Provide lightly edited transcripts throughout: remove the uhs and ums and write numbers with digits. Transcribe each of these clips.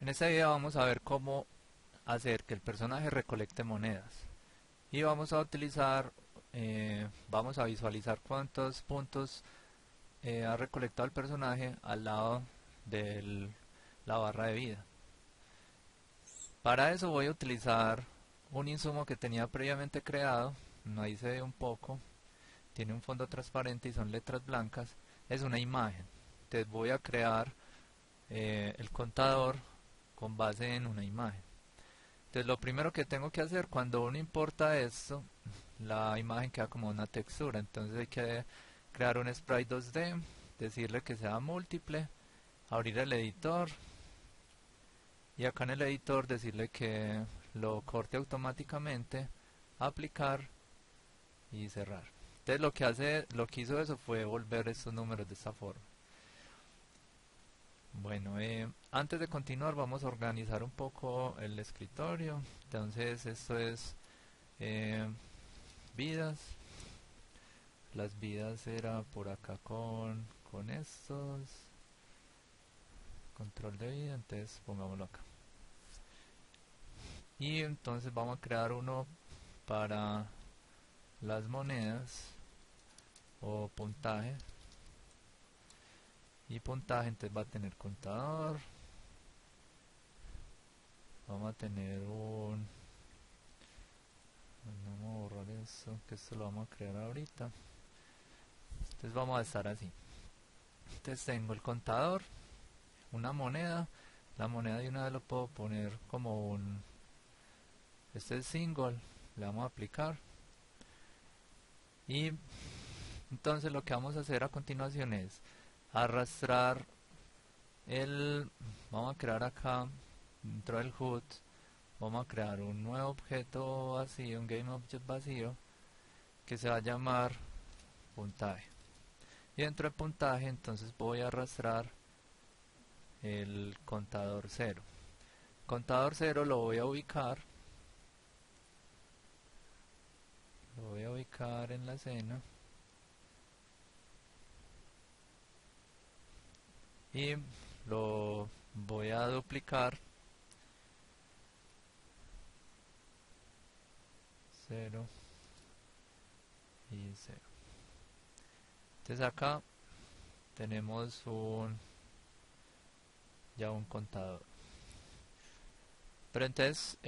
En este video vamos a ver cómo hacer que el personaje recolecte monedas y vamos a utilizar, vamos a visualizar cuántos puntos ha recolectado el personaje al lado de la barra de vida. Para eso voy a utilizar un insumo que tenía previamente creado, ahí se ve un poco, tiene un fondo transparente y son letras blancas, es una imagen. Entonces voy a crear el contador con base en una imagen. Entonces lo primero que tengo que hacer cuando uno importa esto, la imagen queda como una textura, entonces hay que crear un sprite 2D, decirle que sea múltiple, abrir el editor y acá en el editor decirle que lo corte automáticamente, aplicar y cerrar. Entonces lo que hizo eso fue volver estos números de esta forma. Bueno, antes de continuar vamos a organizar un poco el escritorio. Entonces esto es vidas. Las vidas era por acá con estos. Control de vida, entonces pongámoslo acá. Y entonces vamos a crear uno para las monedas o puntaje. Y puntaje entonces va a tener contador. Vamos a tener vamos a borrar eso, que esto lo vamos a crear ahorita. Entonces vamos a estar así. Entonces tengo el contador, una moneda. La moneda de una vez lo puedo poner como este es single, le vamos a aplicar. Y entonces lo que vamos a hacer a continuación es arrastrar vamos a crear acá dentro del HUD, vamos a crear un nuevo objeto vacío, un GameObject vacío, que se va a llamar puntaje. Y dentro de puntaje entonces voy a arrastrar el contador 0. Contador 0 lo voy a ubicar en la escena y lo voy a duplicar 0 y 0. Entonces acá tenemos ya un contador. Pero entonces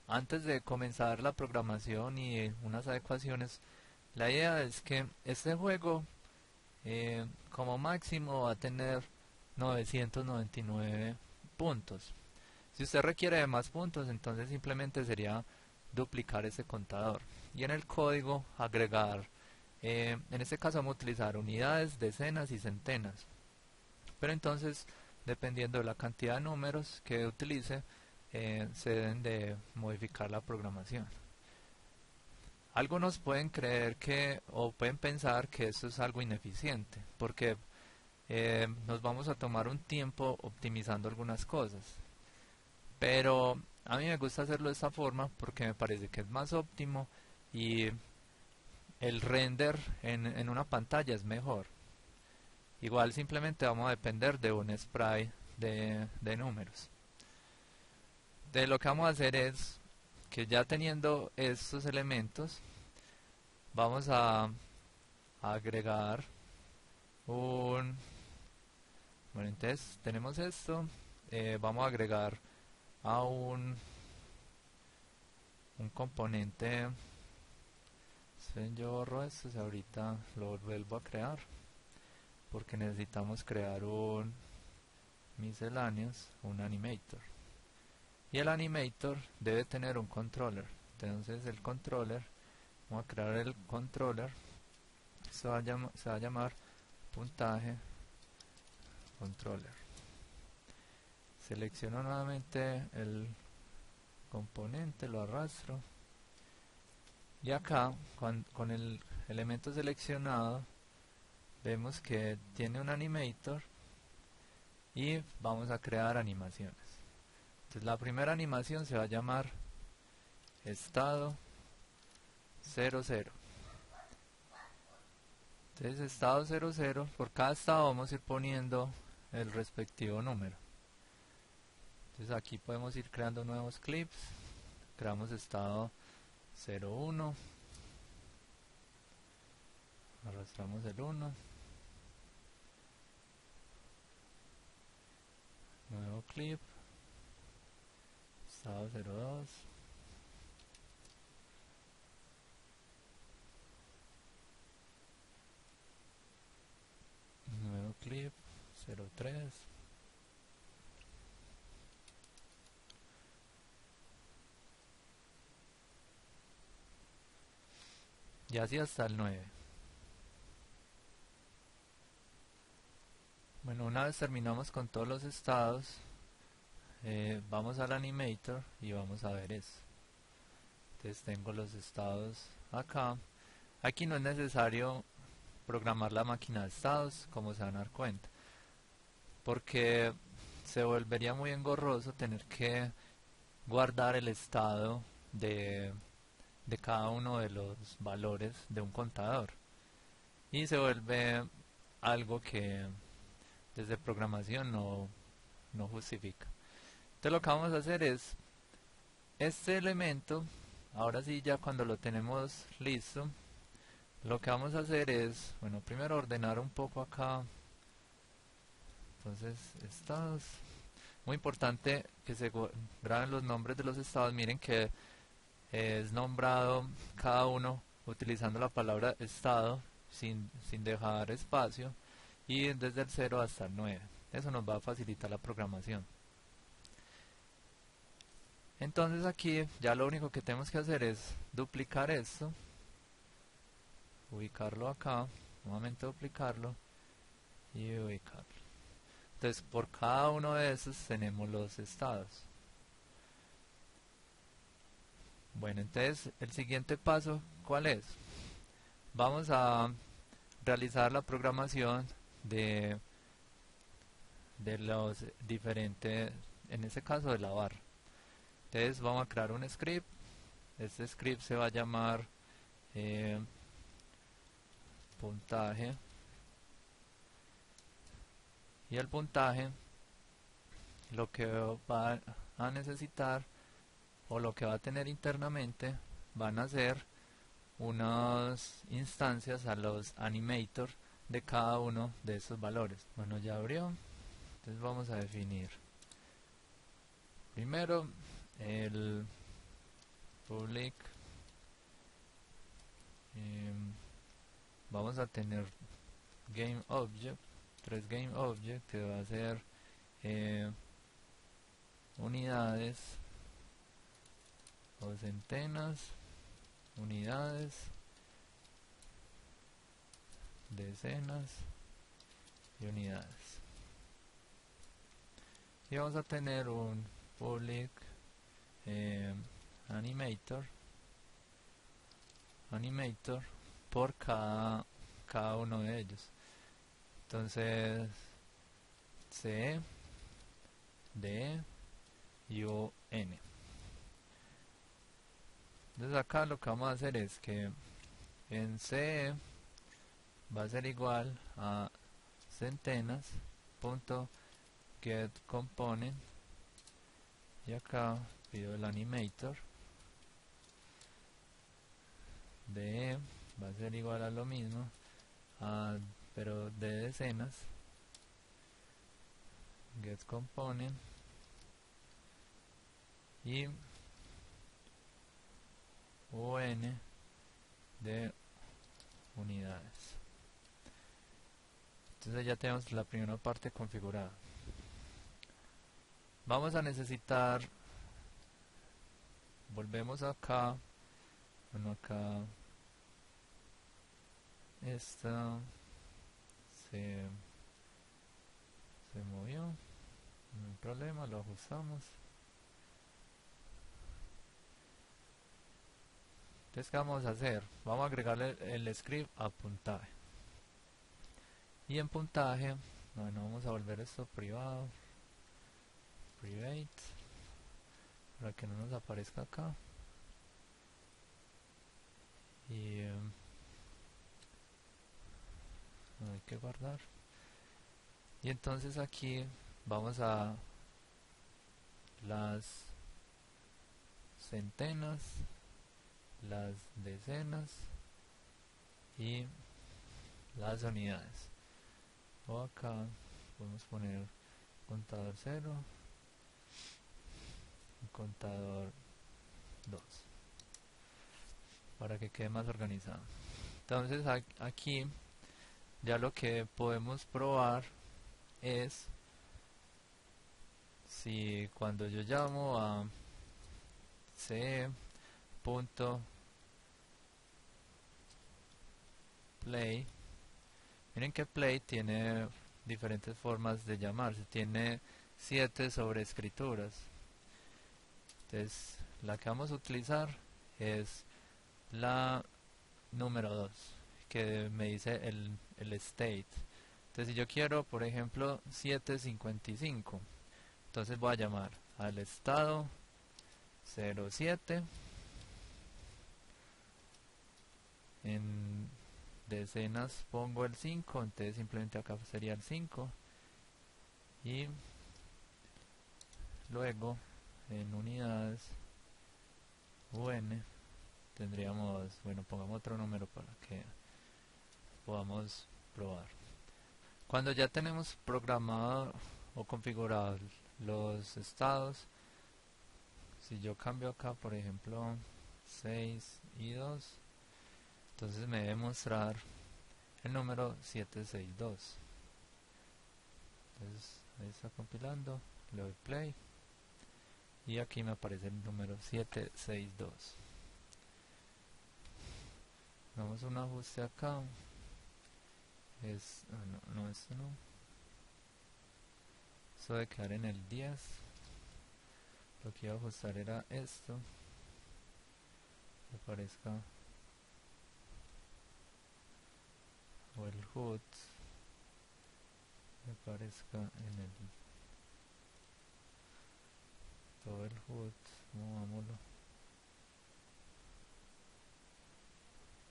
antes de comenzar la programación y unas adecuaciones, la idea es que este juego como máximo va a tener 999 puntos. Si usted requiere de más puntos, entonces simplemente sería duplicar ese contador y en el código agregar, en este caso vamos a utilizar unidades, decenas y centenas, pero entonces dependiendo de la cantidad de números que utilice, se deben de modificar la programación. Algunos pueden creer o pueden pensar que esto es algo ineficiente, porque nos vamos a tomar un tiempo optimizando algunas cosas. Pero a mí me gusta hacerlo de esta forma porque me parece que es más óptimo y el render en una pantalla es mejor. Igual simplemente vamos a depender de un sprite de números. De lo que vamos a hacer es que ya teniendo estos elementos vamos a agregar bueno, entonces tenemos esto, vamos a agregar a un componente. Yo borro esto, ahorita lo vuelvo a crear porque necesitamos crear un miscellaneous, un animator, y el animator debe tener un controller. Entonces el controller, vamos a crear el controller, se va a llamar puntaje controller. Selecciono nuevamente el componente, lo arrastro y acá con el elemento seleccionado vemos que tiene un animator y vamos a crear animaciones. Entonces la primera animación se va a llamar estado 00. Entonces estado 00, por cada estado vamos a ir poniendo el respectivo número. Entonces aquí podemos ir creando nuevos clips. Creamos estado 01, arrastramos el 1, nuevo clip, estado 02, nuevo clip 03, y así hasta el 9. Bueno, una vez terminamos con todos los estados, vamos al animator y vamos a ver eso. Entonces tengo los estados acá. Aquí no es necesario programar la máquina de estados, como se van a dar cuenta, porque se volvería muy engorroso tener que guardar el estado de cada uno de los valores de un contador, y se vuelve algo que desde programación no justifica. Entonces lo que vamos a hacer es este elemento, ahora sí, ya cuando lo tenemos listo, lo que vamos a hacer es, bueno, primero ordenar un poco acá. Entonces, estados, muy importante que se graben los nombres de los estados. Miren que es nombrado cada uno utilizando la palabra estado sin dejar espacio, y desde el 0 hasta el 9. Eso nos va a facilitar la programación. Entonces aquí ya lo único que tenemos que hacer es duplicar esto, ubicarlo acá, nuevamente duplicarlo y ubicarlo. Entonces por cada uno de esos tenemos los estados. Bueno, entonces el siguiente paso, ¿cuál es? Vamos a realizar la programación de los diferentes, en este caso de la barra. Entonces vamos a crear un script. Este script se va a llamar puntaje, y el puntaje lo que va a necesitar, o lo que va a tener internamente, van a ser unas instancias a los animator de cada uno de esos valores. Bueno, ya abrió. Entonces vamos a definir primero el public. Vamos a tener game object, 3 game object, que va a ser unidades o centenas, unidades, decenas y unidades. Y vamos a tener un public animator por cada uno de ellos. Entonces C, D y O, N. Entonces acá lo que vamos a hacer es que en C va a ser igual a centenas punto get component, y acá pido el animator. De va a ser igual a lo mismo, pero de decenas, get component, y UN de unidades. Entonces ya tenemos la primera parte configurada. Vamos a necesitar, volvemos acá, bueno, acá esta se movió, no hay problema, lo ajustamos. Entonces, ¿qué vamos a hacer? Vamos a agregarle el script a puntaje, y en puntaje, bueno, vamos a volver esto privado, private, para que no nos aparezca acá, y hay que guardar. Y entonces aquí vamos a las centenas, las decenas y las unidades. O acá podemos poner contador 0 y contador 2 para que quede más organizado. Entonces aquí ya lo que podemos probar es si cuando yo llamo a ce.play, miren que play tiene diferentes formas de llamarse, tiene 7 sobreescrituras. Entonces la que vamos a utilizar es la número 2, que me dice el state. Entonces si yo quiero, por ejemplo, 755, entonces voy a llamar al estado 07, en decenas pongo el 5, entonces simplemente acá sería el 5, y luego en unidades UN tendríamos, bueno, pongamos otro número para que podamos probar. Cuando ya tenemos programado o configurado los estados, si yo cambio acá, por ejemplo, 6 y 2, entonces me debe mostrar el número 762. Entonces ahí está compilando, le doy play y aquí me aparece el número 762. Damos un ajuste acá. No, esto no. Esto debe quedar en el 10. Lo que iba a ajustar era esto. Que aparezca, o el HUD que aparezca en el todo el HUD. Movámoslo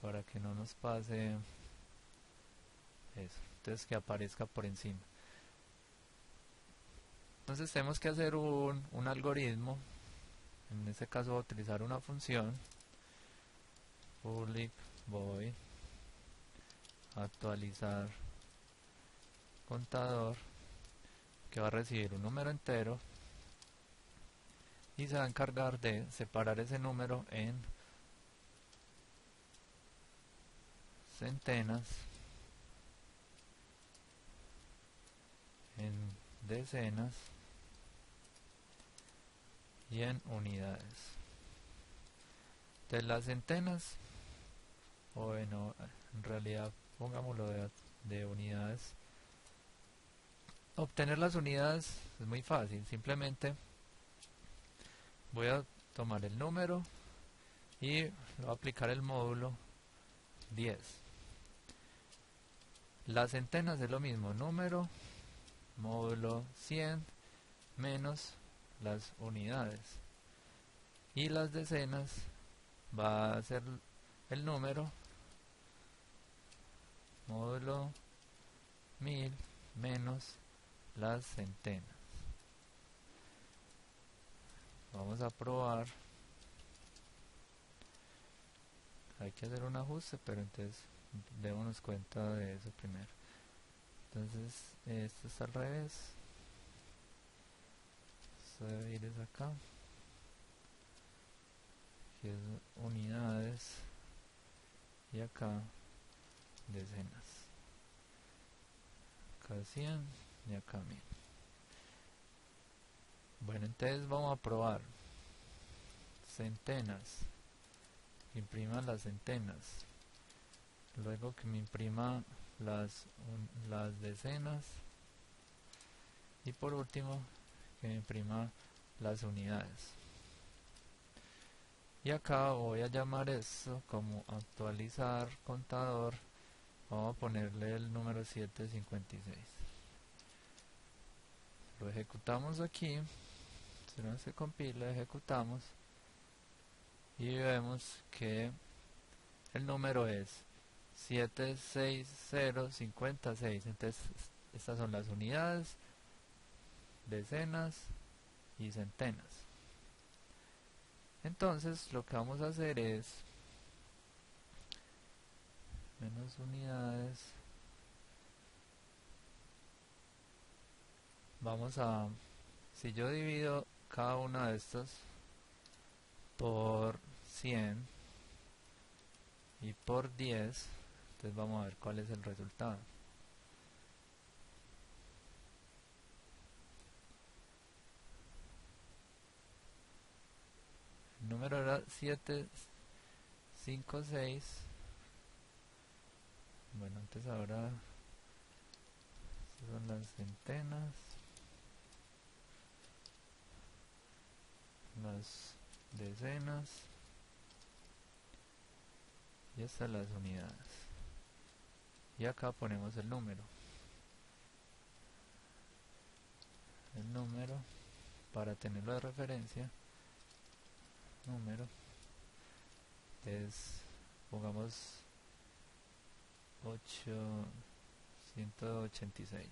para que no nos pase eso. Entonces que aparezca por encima. Entonces tenemos que hacer un algoritmo. En este caso voy a utilizar una función public void actualizar contador, que va a recibir un número entero y se va a encargar de separar ese número en centenas, en decenas y en unidades. Entonces las centenas, o bueno, en realidad pongámoslo de unidades. Obtener las unidades es muy fácil, simplemente voy a tomar el número y le voy a aplicar el módulo 10. Las centenas es lo mismo, número, módulo 100 menos las unidades. Y las decenas va a ser el número, módulo 1000 menos las centenas. Vamos a probar. Hay que hacer un ajuste, pero entonces démonos cuenta de eso primero. Entonces esto está al revés. Esto debe ir es acá, que es unidades, y acá decenas. Acá 100 y acá 1000. Bueno, entonces vamos a probar centenas. Imprima las centenas, luego que me imprima las decenas, y por último que me imprima las unidades. Y acá voy a llamar esto como actualizar contador. Vamos a ponerle el número 756. Lo ejecutamos aquí. Si no se compila, ejecutamos y vemos que el número es 76056. Entonces estas son las unidades, decenas y centenas. Entonces lo que vamos a hacer es menos unidades. Vamos a, si yo divido cada una de estas por 100 y por 10, entonces vamos a ver cuál es el resultado. El número era 756. Bueno, antes ahora son las centenas, las decenas y estas las unidades. Y acá ponemos el número. El número, para tenerlo de referencia, número es, pongamos 886.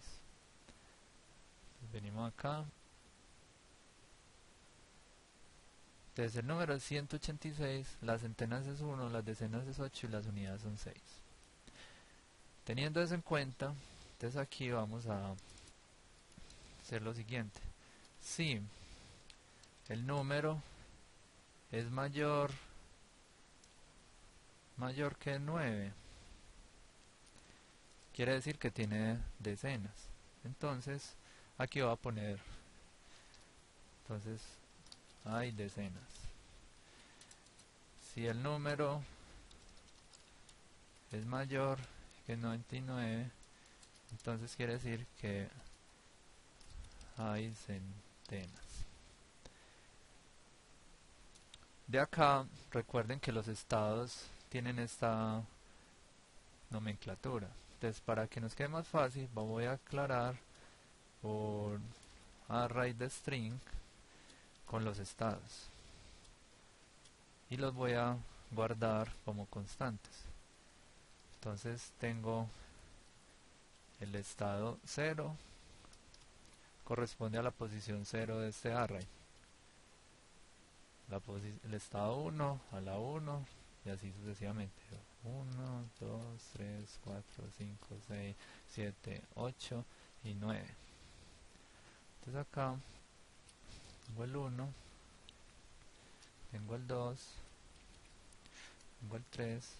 Venimos acá. Entonces el número es 186, las centenas es 1, las decenas es 8 y las unidades son 6. Teniendo eso en cuenta, entonces aquí vamos a hacer lo siguiente. Si el número es mayor que 9, quiere decir que tiene decenas. Entonces aquí voy a poner, entonces hay decenas. Si el número es mayor que 99, entonces quiere decir que hay centenas. De acá, recuerden que los estados tienen esta nomenclatura. Entonces, para que nos quede más fácil, voy a aclarar por array de string con los estados. Y los voy a guardar como constantes. Entonces, tengo el estado 0, corresponde a la posición 0 de este array. El estado 1 a la 1 y así sucesivamente. 1, 2, 3, 4, 5, 6, 7, 8 y 9. Entonces acá tengo el 1, tengo el 2, tengo el 3,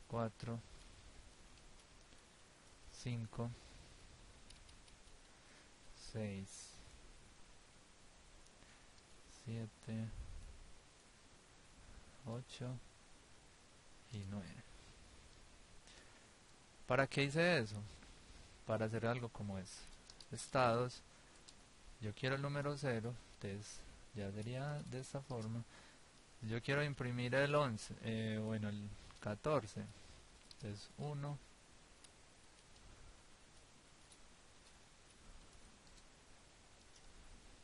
4, 5, 6, 7, 8 y 9. ¿Para qué hice eso? Para hacer algo como es estados. Yo quiero el número 0, entonces ya sería de esta forma. Yo quiero imprimir el 11, el 14, entonces 1,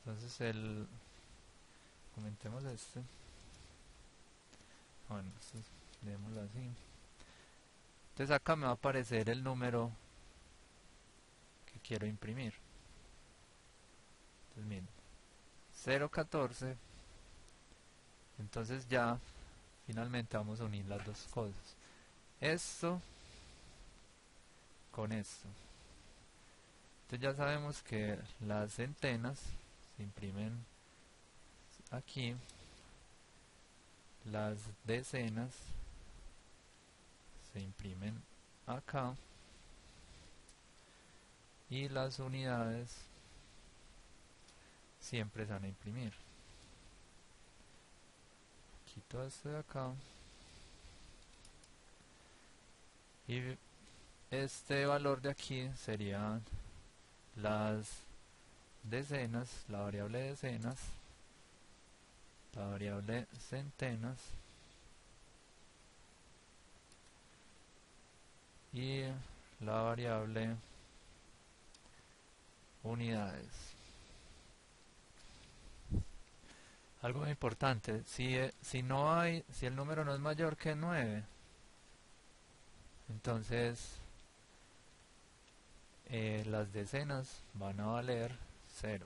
entonces comentemos este, bueno, démoslo así. Entonces acá me va a aparecer el número que quiero imprimir. Entonces miren, 014. Entonces ya finalmente vamos a unir las dos cosas, esto con esto. Entonces ya sabemos que las centenas se imprimen aquí, las decenas se imprimen acá y las unidades siempre se van a imprimir. Quito esto de acá y este valor de aquí serían las decenas, la variable decenas, la variable centenas y la variable unidades. Algo muy importante, si el número no es mayor que 9, entonces las decenas van a valer 0.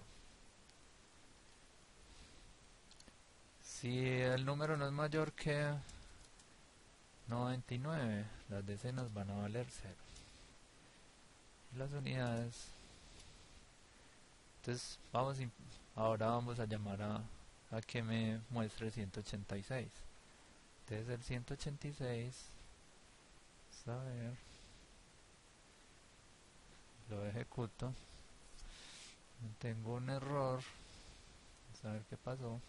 Si el número no es mayor que 99, las decenas van a valer 0. Y las unidades. Entonces ahora vamos a llamar a que me muestre 186. Entonces el 186, vamos a ver, lo ejecuto. Tengo un error. Vamos a ver qué pasó.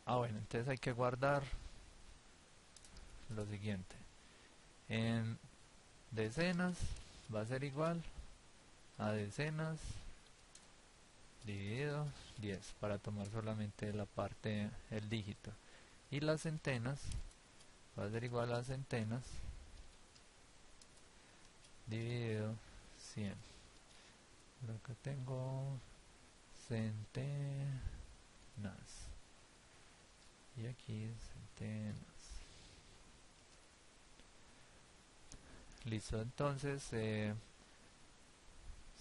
Bueno, entonces hay que guardar lo siguiente. En decenas va a ser igual a decenas dividido 10 para tomar solamente la parte, el dígito. Y las centenas va a ser igual a centenas dividido 100. Acá tengo centenas y aquí centenas. Listo, entonces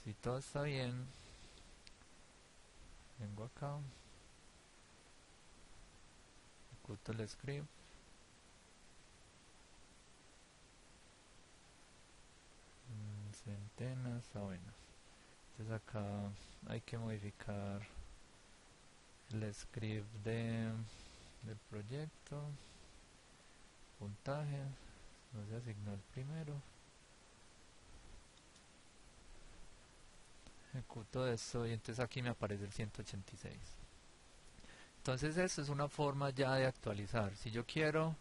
si todo está bien, vengo acá, ejecuto el script, centenas, bueno, entonces acá hay que modificar el script del proyecto, puntaje, no se asignó el primero, ejecuto esto y entonces aquí me aparece el 186. Entonces esto es una forma ya de actualizar. Si yo quiero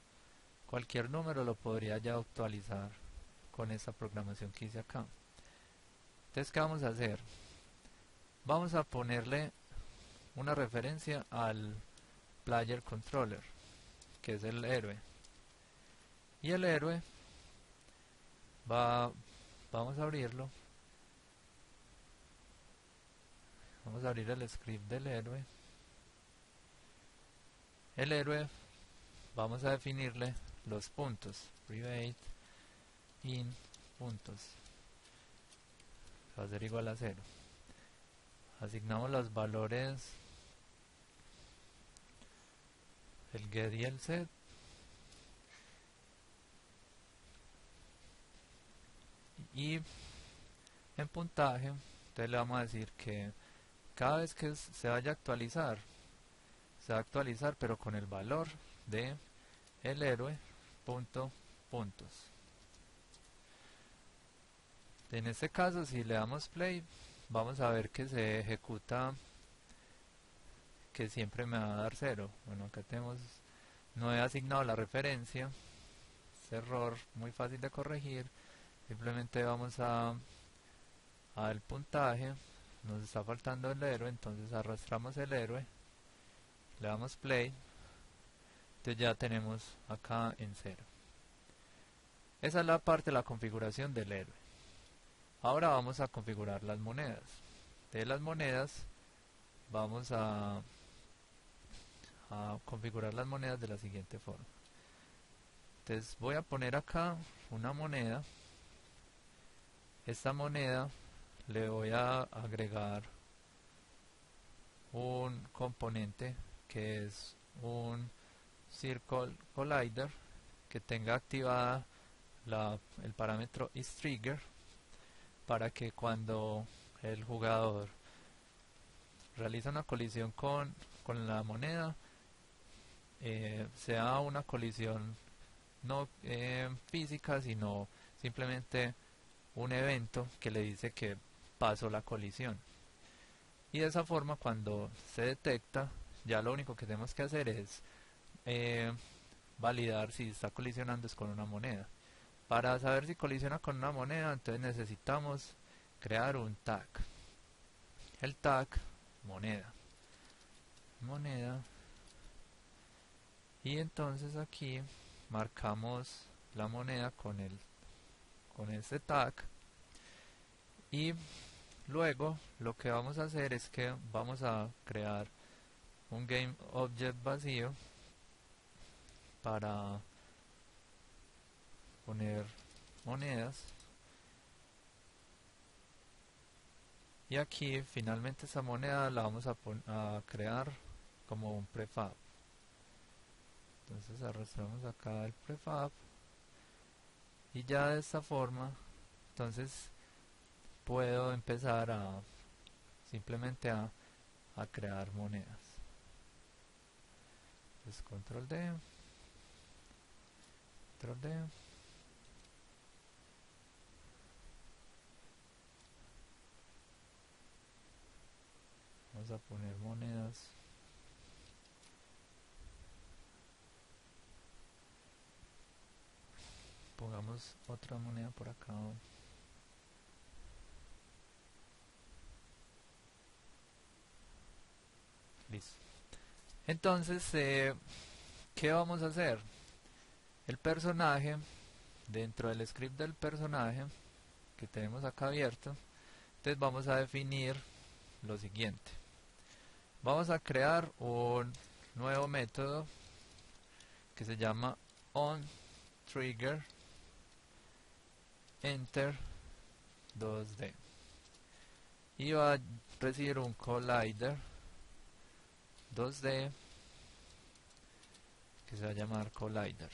cualquier número lo podría ya actualizar con esa programación que hice acá. Entonces, ¿qué vamos a hacer? Vamos a ponerle una referencia al player controller, que es el héroe. Y el héroe vamos a abrirlo. Vamos a abrir el script del héroe. El héroe vamos a definirle los puntos. Private in puntos. Va a ser igual a 0. Asignamos los valores, el get y el set. Y en puntaje, entonces le vamos a decir que cada vez que se vaya a actualizar, se va a actualizar pero con el valor de el héroe puntos. En este caso, si le damos play, vamos a ver que se ejecuta, que siempre me va a dar 0. Bueno, acá tenemos, no he asignado la referencia, es error muy fácil de corregir. Simplemente vamos al puntaje, nos está faltando el héroe, entonces arrastramos el héroe, le damos play, entonces ya tenemos acá en 0. Esa es la parte de la configuración del héroe. Ahora vamos a configurar las monedas. De las monedas vamos a configurar las monedas de la siguiente forma. Entonces voy a poner acá una moneda. Esta moneda le voy a agregar un componente que es un Circle Collider que tenga activada el parámetro isTrigger para que cuando el jugador realiza una colisión con la moneda sea una colisión no física, sino simplemente un evento que le dice que pasó la colisión. Y de esa forma, cuando se detecta, ya lo único que tenemos que hacer es validar si está colisionando con una moneda. Para saber si colisiona con una moneda, entonces necesitamos crear un tag. El tag moneda. Y entonces aquí marcamos la moneda con este tag. Y luego lo que vamos a hacer es que vamos a crear un GameObject vacío para poner monedas. Y aquí finalmente esa moneda la vamos a crear como un prefab. Entonces arrastramos acá el prefab y ya de esta forma entonces puedo empezar a simplemente a crear monedas. Entonces control D, control D, vamos a poner monedas. Pongamos otra moneda por acá. Listo. Entonces, ¿qué vamos a hacer? El personaje, dentro del script del personaje que tenemos acá abierto, entonces vamos a definir lo siguiente. Vamos a crear un nuevo método que se llama onTrigger enter 2D y va a recibir un collider 2D que se va a llamar collider.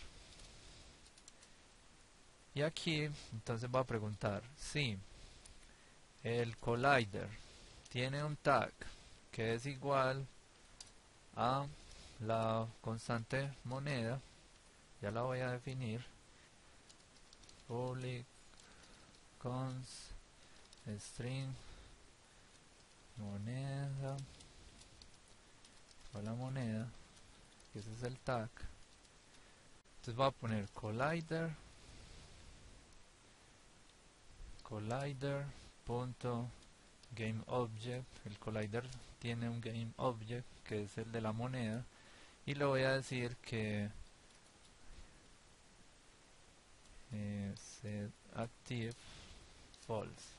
Y aquí entonces va a preguntar si el collider tiene un tag que es igual a la constante moneda, ya la voy a definir, public const string moneda o la moneda, que ese es el tag. Entonces voy a poner collider GameObject. El collider tiene un GameObject que es el de la moneda y le voy a decir que set active false.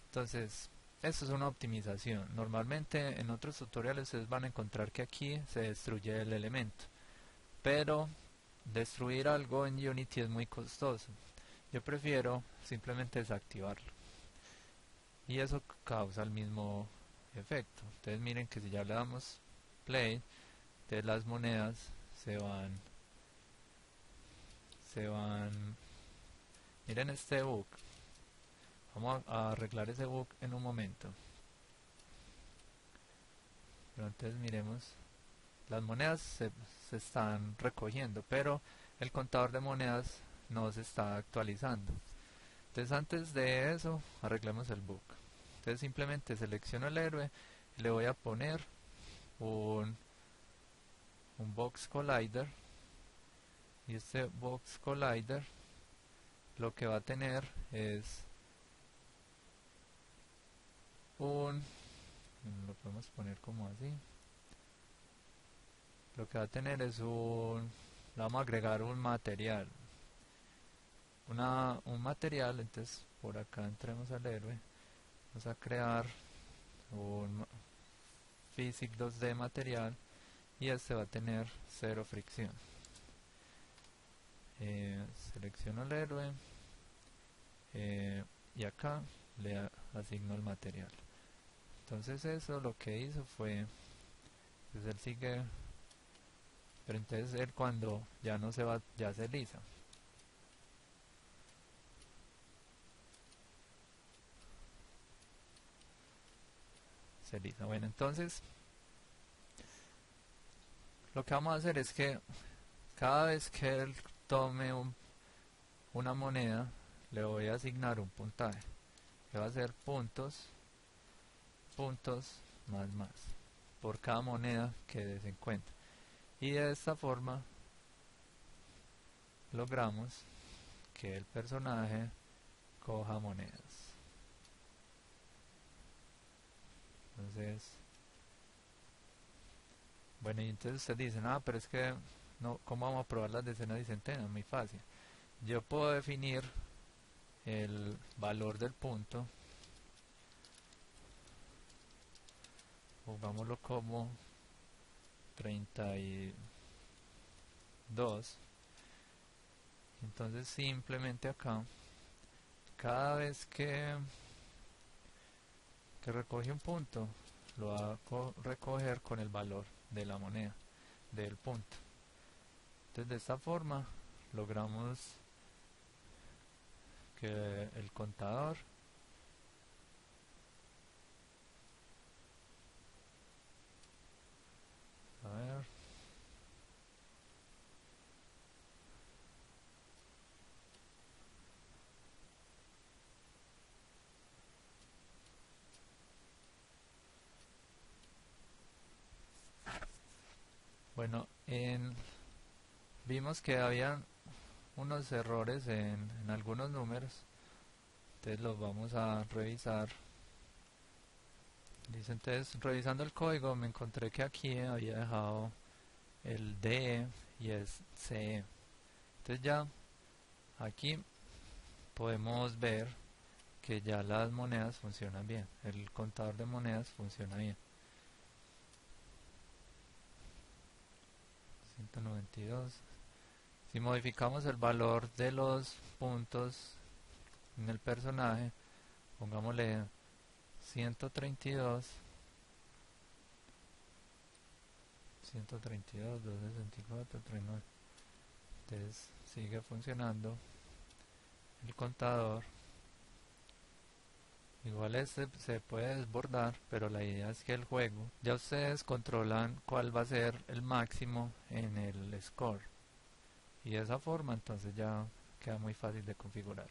Entonces esto es una optimización. Normalmente en otros tutoriales ustedes van a encontrar que aquí se destruye el elemento, pero destruir algo en Unity es muy costoso. Yo prefiero simplemente desactivarlo y eso causa el mismo efecto. Entonces miren que si ya le damos play, entonces las monedas se van. Miren este bug. Vamos a arreglar ese bug en un momento. Pero entonces miremos, las monedas se están recogiendo, pero el contador de monedas no se está actualizando. Entonces antes de eso arreglemos el bug. Entonces simplemente selecciono el héroe y le voy a poner un box collider, y este box collider lo que va a tener es lo podemos poner como así, lo que va a tener es le vamos a agregar un material, un material. Entonces por acá entremos al héroe, vamos a crear un physics 2D material y este va a tener 0 fricción. Selecciono el héroe y acá le asigno el material. Entonces eso lo que hizo fue, pues él sigue, pero entonces él cuando ya no se va, ya se lisa. Se lisa. Bueno, entonces lo que vamos a hacer es que cada vez que él tome una moneda, le voy a asignar un puntaje, que va a ser puntos más por cada moneda que se encuentre, y de esta forma logramos que el personaje coja monedas. Entonces, bueno, y entonces ustedes dicen, pero es que no, ¿cómo vamos a probar las decenas y centenas? Muy fácil. Yo puedo definir el valor del punto, pongámoslo como 32. Entonces simplemente acá, cada vez que recoge un punto, lo va a recoger con el valor de la moneda, del punto. Entonces de esta forma logramos que el contador a ver, bueno, vimos que había unos errores en algunos números, entonces los vamos a revisar. Dice, entonces revisando el código me encontré que aquí había dejado el DE y es CE. Entonces ya aquí podemos ver que ya las monedas funcionan bien, el contador de monedas funciona bien. 192. Si modificamos el valor de los puntos en el personaje, pongámosle 132, 132, 264, 39. Entonces sigue funcionando el contador. Igual este se puede desbordar, pero la idea es que el juego, ya ustedes controlan cuál va a ser el máximo en el score. Y de esa forma entonces ya queda muy fácil de configurar.